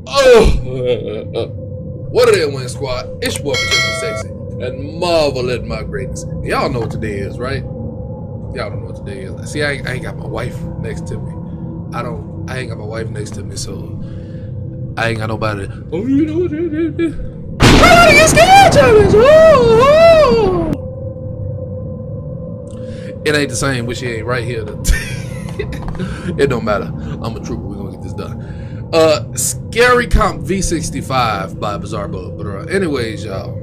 Oh, what are they, Win Squad? It's your boy, Majestic Sexy, and marvel at my greatness. Y'all know what today is, right? Y'all don't know what today is. See, I ain't got my wife next to me. I ain't got my wife next to me, so I ain't got nobody. Oh, you know what it is? I get scared, challenge. Oh. It ain't the same, but she ain't right here. It don't matter. I'm a trooper. We're gonna get this done. Scary Comp V65 by Bizarrebuib. But anyways, y'all,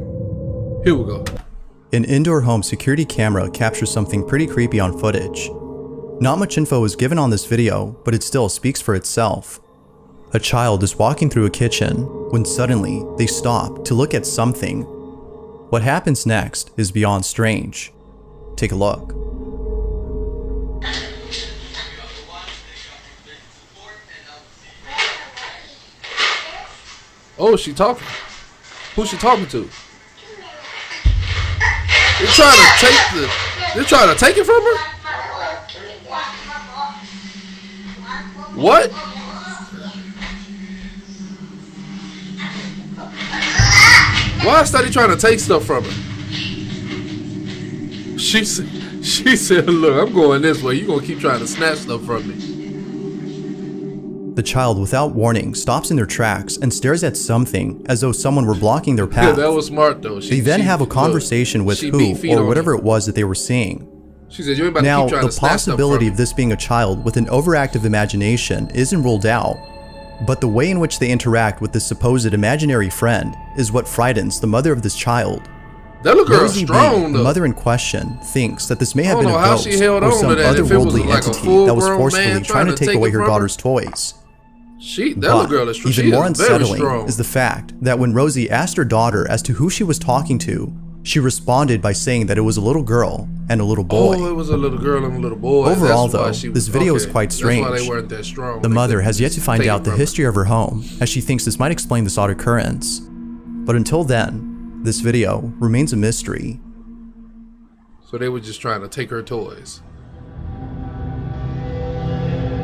here we go. An indoor home security camera captures something pretty creepy on footage. Not much info is given on this video, but it still speaks for itself. A child is walking through a kitchen when suddenly they stop to look at something. What happens next is beyond strange. Take a look. Oh, she talking. Who's she talking to? They're trying to take it from her? What? Why is Steady trying to take stuff from her? She said, look, I'm going this way. You're going to keep trying to snatch stuff from me. The child, without warning, stops in their tracks and stares at something as though someone were blocking their path. Yeah, that was smart, though. They then have a conversation with who or whatever it was that they were seeing. She said, you ain't about now, to keep trying the to snatch possibility of this being a child with an overactive imagination isn't ruled out, but the way in which they interact with this supposed imaginary friend is what frightens the mother of this child. That little girl's Rosie strong, B, the mother in question, thinks that this may have been a how ghost she held or on some to that if it was otherworldly like a entity that was full-grown forcefully man trying to take away her from her. daughter's toys. That little girl is strong. Even more unsettling is the fact that when Rosie asked her daughter as to who she was talking to, she responded by saying that it was a little girl and a little boy. Oh, it was a little girl and a little boy. Overall, though, this video is quite strange. That's why they weren't that strong. The mother has yet to find out the history of her home, as she thinks this might explain this odd occurrence. But until then, this video remains a mystery. So they were just trying to take her toys.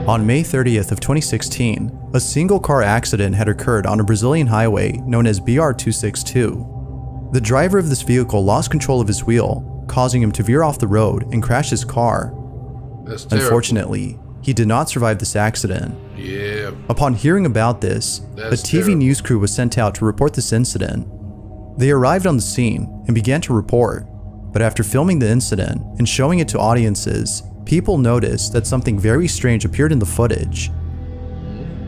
On May 30th of 2016, a single car accident had occurred on a Brazilian highway known as BR-262. The driver of this vehicle lost control of his wheel, causing him to veer off the road and crash his car. That's terrible. Unfortunately, he did not survive this accident. Yeah. Upon hearing about this, a TV news crew was sent out to report this incident. They arrived on the scene and began to report, but after filming the incident and showing it to audiences, people noticed that something very strange appeared in the footage.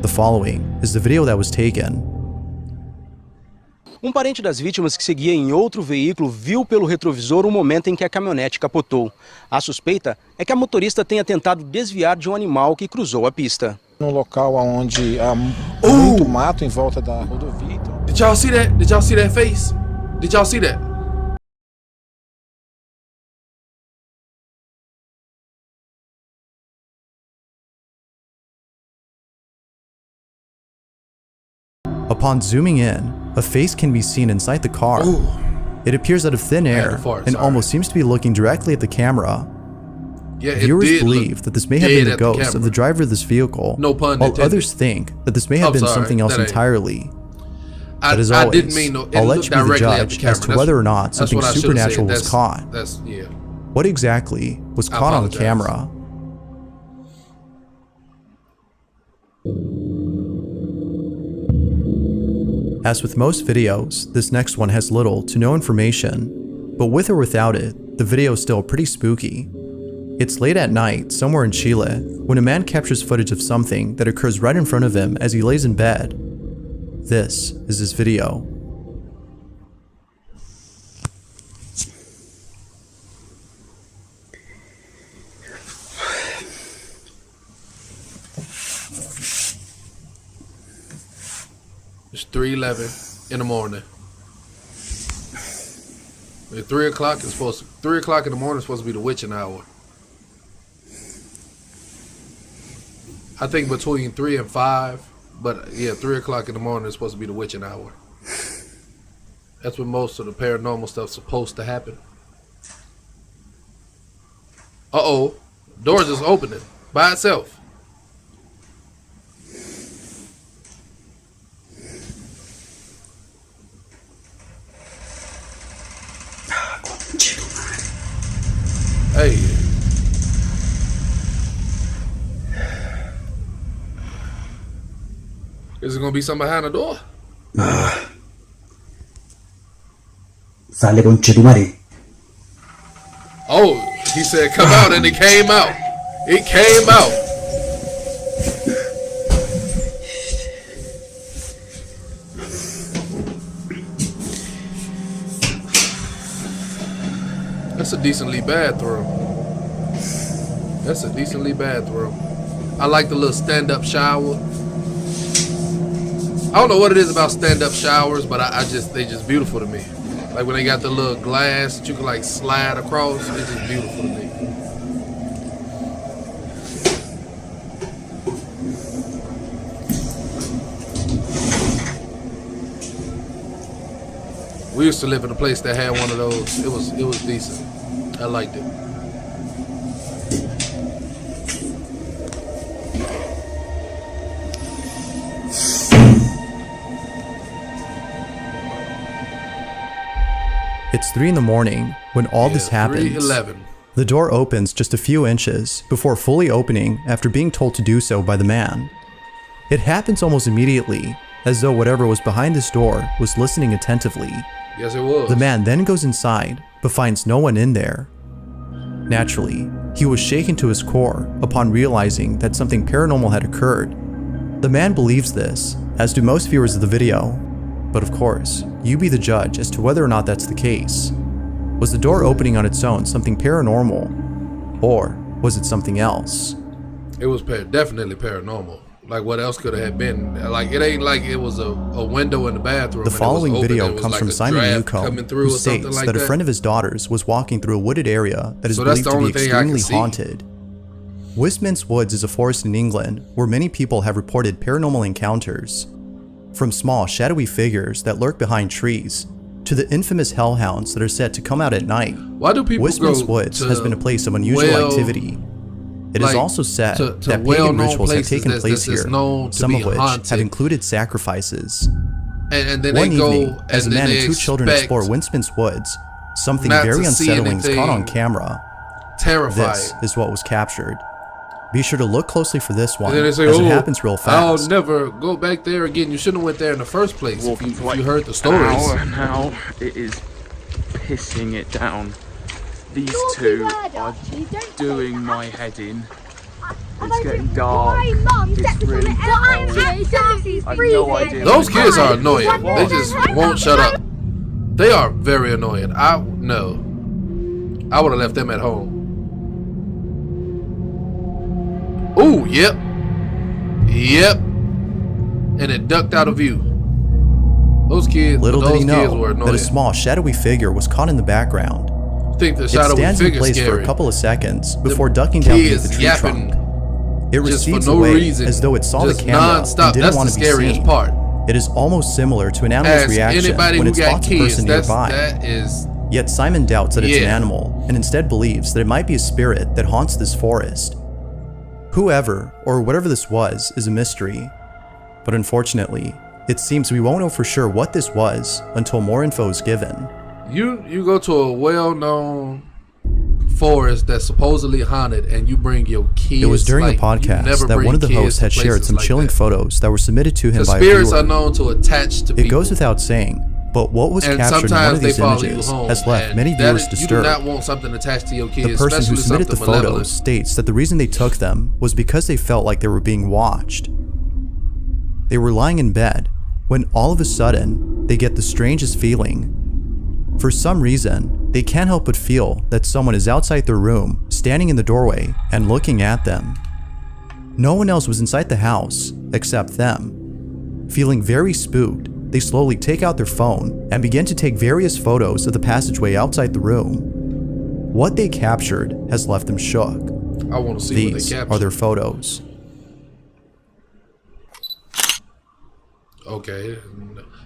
The following is the video that was taken. Parente das vítimas que seguia em outro veículo viu pelo retrovisor o momento em que a caminhonete capotou. A suspeita é que a motorista tenha tentado desviar de um animal que cruzou a pista. No local onde há muito mato em volta da rodovia. Did y'all see that? Did y'all see that face? Did y'all see that? Upon zooming in, a face can be seen inside the car. Ooh. It appears out of thin air and almost seems to be looking directly at the camera. Yeah, Viewers believe that this may have been the ghost of the driver of this vehicle, no pun while intended. others think that this may have been something else entirely. But as I always, didn't mean no, I'll let you be the judge as to whether or not something supernatural was caught. Yeah. What exactly was caught on camera? As with most videos, this next one has little to no information, but with or without it, the video is still pretty spooky. It's late at night, somewhere in Chile, when a man captures footage of something that occurs right in front of him as he lays in bed. This is his video. It's 3:11 in the morning. 3 o'clock is supposed to. 3 o'clock in the morning is supposed to be the witching hour. I think between 3 and 5, but yeah, 3 o'clock in the morning is supposed to be the witching hour. That's when most of the paranormal stuff's supposed to happen. Uh-oh. Door's just opening by itself. Is it gonna be something behind the door? Sale conche tu madre. Oh, he said come out and it came out. It came out. That's a decently bad throw. That's a decently bad throw. I like the little stand-up shower. I don't know what it is about stand-up showers, but they just beautiful to me. Like when they got the little glass that you can like slide across, it's just beautiful to me. We used to live in a place that had one of those. It was decent. I liked it. It's 3 in the morning when all this happens. 3:11. The door opens just a few inches before fully opening after being told to do so by the man. It happens almost immediately, as though whatever was behind this door was listening attentively. Yes, it was. The man then goes inside, but finds no one in there. Naturally, he was shaken to his core upon realizing that something paranormal had occurred. The man believes this, as do most viewers of the video. But of course, you be the judge as to whether or not that's the case. Was the door opening on its own something paranormal? Or was it something else? It was definitely paranormal. Like what else could it have been? Like it ain't like it was a window in the bathroom. The following video comes like from Simon Newcomb, who states like that a friend of his daughter's was walking through a wooded area that is believed to be extremely haunted. Westminster Woods is a forest in England where many people have reported paranormal encounters. From small, shadowy figures that lurk behind trees, to the infamous hellhounds that are said to come out at night, why do people Westminster Woods has been a place of unusual activity. It is also said that pagan rituals have taken place here, some of which have included sacrifices. And then One they go, evening, as a and man then and two children explore Westminster Woods, something not very to see unsettling is caught on anything camera. terrifying. This is what was captured. Be sure to look closely for this one, And then they say, as it happens real fast. I'll never go back there again. You shouldn't have went there in the first place if you heard the stories. Now it is pissing it down. These two are doing my head in. It's getting dark. It's really cold. I've no idea. Those kids are annoying. They just won't shut up. They are very annoying. I would have left them at home. Ooh, yep. And it ducked out of view. Those kids, Little did he kids were know annoying. that a small shadowy figure was caught in the background. I think the It shadowy stands in figure place for scary. a couple of seconds before ducking down beneath the Kids tree yapping trunk. It just for recedes no away reason, as though it saw the just camera non-stop. and didn't That's want the to be scariest seen. part. It is almost similar to an animal's Ask reaction anybody when who it got spots a kids. person nearby. That is. Yet Simon doubts that it's an Yeah. animal and instead believes that it might be a spirit that haunts this forest. Whoever or whatever this was is a mystery, but unfortunately, it seems we won't know for sure what this was until more info is given. You go to a well-known forest that's supposedly haunted, and you bring your kids. It was during like, a podcast never that bring one of the kids hosts to had shared places some like chilling that. photos that were submitted to him The by a spirits viewer. are known to attach to people. It goes without saying, but what was and captured in one sometimes of they these follow you images home. has left and many that viewers is- disturbed. You do not want something attached to your kids. The person who especially submitted the something photos malevolent. states that the reason they took them was because they felt like they were being watched. They were lying in bed when all of a sudden they get the strangest feeling. For some reason, they can't help but feel that someone is outside their room, standing in the doorway and looking at them. No one else was inside the house except them. Feeling very spooked, they slowly take out their phone and begin to take various photos of the passageway outside the room. What they captured has left them shook. I want to see what These they captured. are their photos. Okay.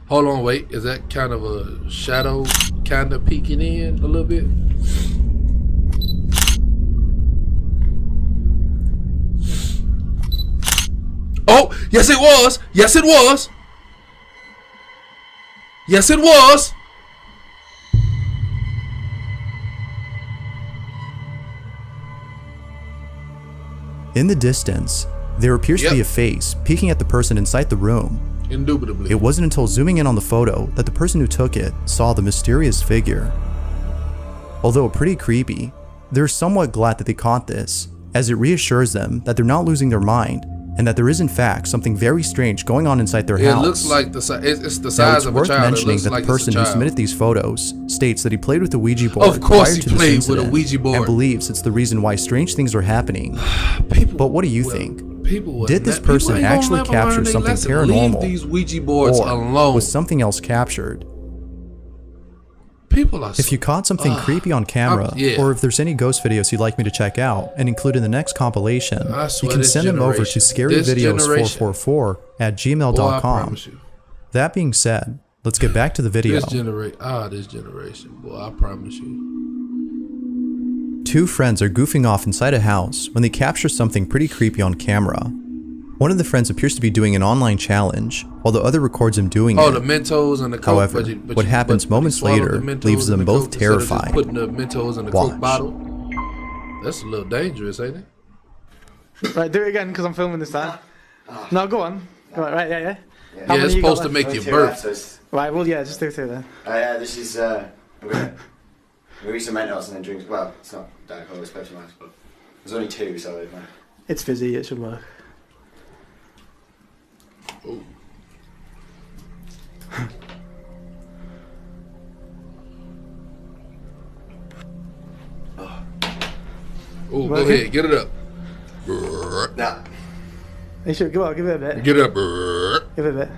Hold on, wait. Is that kind of a shadow kind of peeking in a little bit? Oh, yes it was. Yes it was. Yes it was. In the distance, there appears to be a face peeking at the person inside the room. Indubitably. It wasn't until zooming in on the photo that the person who took it saw the mysterious figure. Although pretty creepy, they're somewhat glad that they caught this, as it reassures them that they're not losing their mind and that there is in fact something very strange going on inside their house. It looks like it's the Now, size it's of a worth child. mentioning that the person who submitted these photos states that he played with the Ouija board Of course prior he to this played with a incident Ouija board. and believes it's the reason why strange things are happening. But what do you think? Did this person actually capture something paranormal, these Ouija boards or alone. was something else captured? People are If you caught something creepy on camera, yeah. or if there's any ghost videos you'd like me to check out and include in the next compilation, I you swear can this send them over to generation- this generation- scaryvideos444@gmail.com. promise you. That being said, let's get back to the video. This generation, boy, I promise you. Two friends are goofing off inside a house when they capture something pretty creepy on camera. One of the friends appears to be doing an online challenge, while the other records him doing Oh, it. the Mentos and the Coke. However, what happens moments later leaves them both terrified. Putting the Mentos in the Watch. Coke bottle. That's a little dangerous, ain't it? Right, do it again because I'm filming this time. No, go on. Go on, right, yeah. How Yeah, many it's you got supposed to left? make you burp. Right, well, yeah, just do two then. Yeah, this is, I'm gonna eat some Mentos and then drink, well, it's not Diet Coke, it's Pepsi Max, but there's only two, so It's fizzy, it should work. Ooh. Ooh, go ahead, get it up. Nah. You should, go on, give it a bit. Get it up. Give it a bit.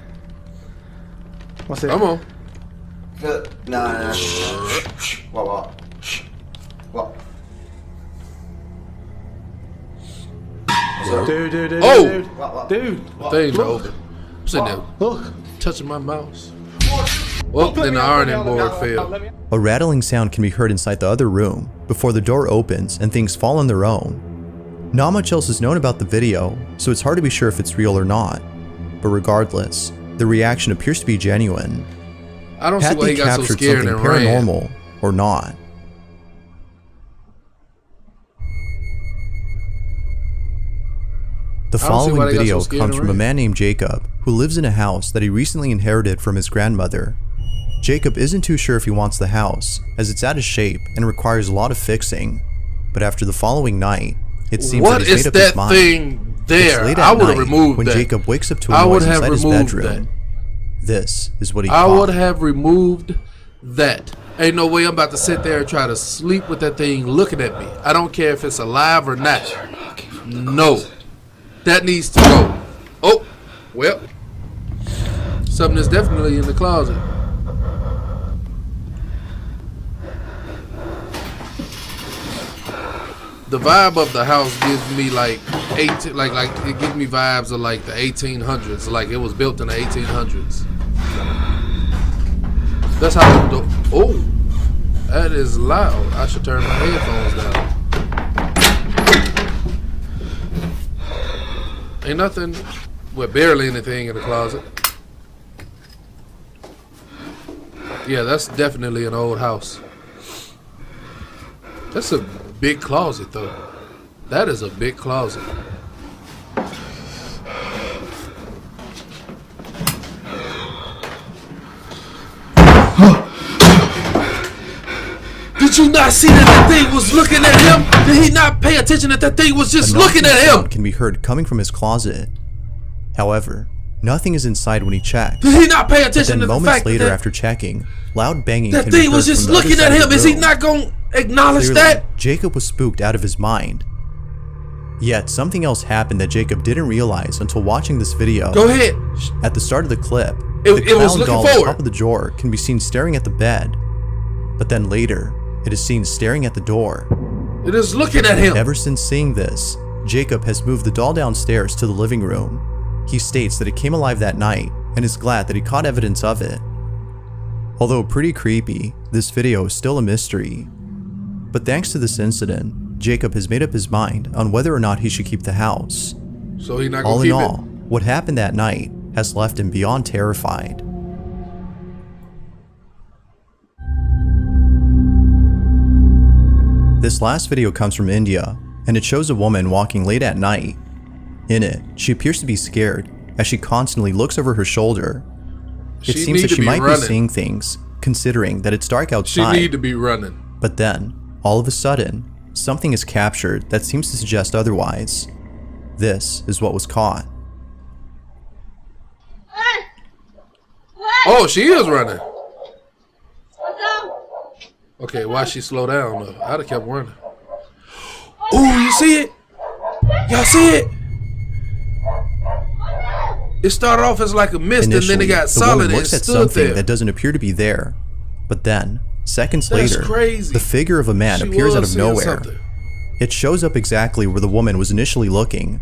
What's it? Come on. No. What? What? Dude. Oh! What? Dude. Things are Look. open. I'm sitting there Look. touching my mouse. Well, then the ironing board failed. A rattling sound can be heard inside the other room before the door opens and things fall on their own. Not much else is known about the video, so it's hard to be sure if it's real or not. But regardless, the reaction appears to be genuine. I don't see Had why they he got so captured scared something and ran. paranormal or not? The I don't see following why they got video so scared comes and from a ran. man named Jacob who lives in a house that he recently inherited from his grandmother. Jacob isn't too sure if he wants the house, as it's out of shape and requires a lot of fixing. But after the following night, it seems What that he's is made up his that mind. thing It's there? late I at would have night removed when that. Jacob wakes up to a I would noise have inside his removed bedroom. This is what he I caught. would have removed that. Ain't no way I'm about to sit there and try to sleep with that thing looking at me. I don't care if it's alive or not. No. That needs to go. Oh, well. Something is definitely in the closet. The vibe of the house gives me like it gives me vibes of like the 1800s, like it was built in the 1800s. That's how the oh, that is loud. I should turn my headphones down. Ain't nothing, well, barely anything in the closet. Yeah, that's definitely an old house. That's a big closet, though. That is a big closet. Did you not see that thing was looking at him? Did he not pay attention that thing was just A looking knocking at him? sound can be heard coming from his closet. However, nothing is inside when he checks. Did he not pay But attention then to the moments fact later that after checking, loud banging that can be thing heard was just from the other looking side at of him? the Is he room. not going to acknowledge Clearly, that? Jacob was spooked out of his mind. Yet something else happened that Jacob didn't realize until watching this video. Go ahead. At the start of the clip, It the was clown looking doll on forward. top of the drawer can be seen staring at the bed. But then later, it is seen staring at the door. It is looking at him. Ever since seeing this, Jacob has moved the doll downstairs to the living room. He states that it came alive that night and is glad that he caught evidence of it. Although pretty creepy, this video is still a mystery. But thanks to this incident, Jacob has made up his mind on whether or not he should keep the house. So he's not All going in to keep all, what happened that night has left him beyond terrified. This last video comes from India, and it shows a woman walking late at night. In it, she appears to be scared as she constantly looks over her shoulder. It She seems need that to she be might running. be seeing things, considering that it's dark She outside. need to be running. But then, all of a sudden, something is captured that seems to suggest otherwise. This is what was caught. Oh, she is running. Okay, why she slow down though? I'd have kept running. Oh, you see it? Y'all see it? It started off as like a mist, Initially, and then it got the solid woman and it looks at stood something there. that doesn't appear to be there. But then, seconds That's later, crazy. the figure of a man She appears out was of seeing nowhere. something. It shows up exactly where the woman was initially looking.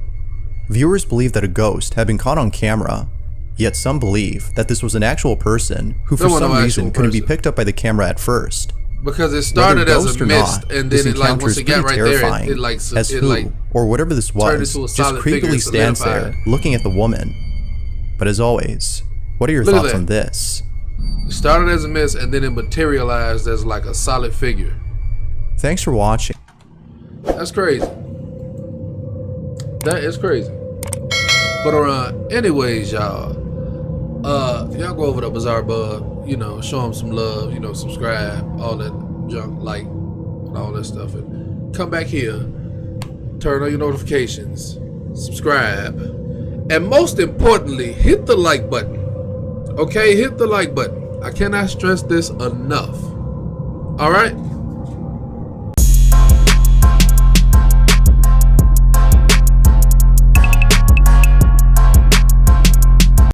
Viewers believe that a ghost had been caught on camera, yet some believe that this was an actual person who for There was some no reason actual couldn't be person. picked up by the camera at first. Because it started Whether as ghost a or mist, not, and this then it like encounter once is it got pretty right there, terrifying, it like as it who, like or whatever this turned was, into a just solid figure, creepily stands there solidified. looking at the woman. But as always, what are your Look at thoughts that. on this? it started as a mist, and then it materialized as like a solid figure. Thanks for watching. That's crazy. That is crazy. But anyways, y'all, y'all go over to Bizarrebuib, you know, show them some love, you know, subscribe, all that junk, like, and all that stuff, and come back here, turn on your notifications, subscribe, and most importantly, hit the like button. Okay, hit the like button. I cannot stress this enough. All right.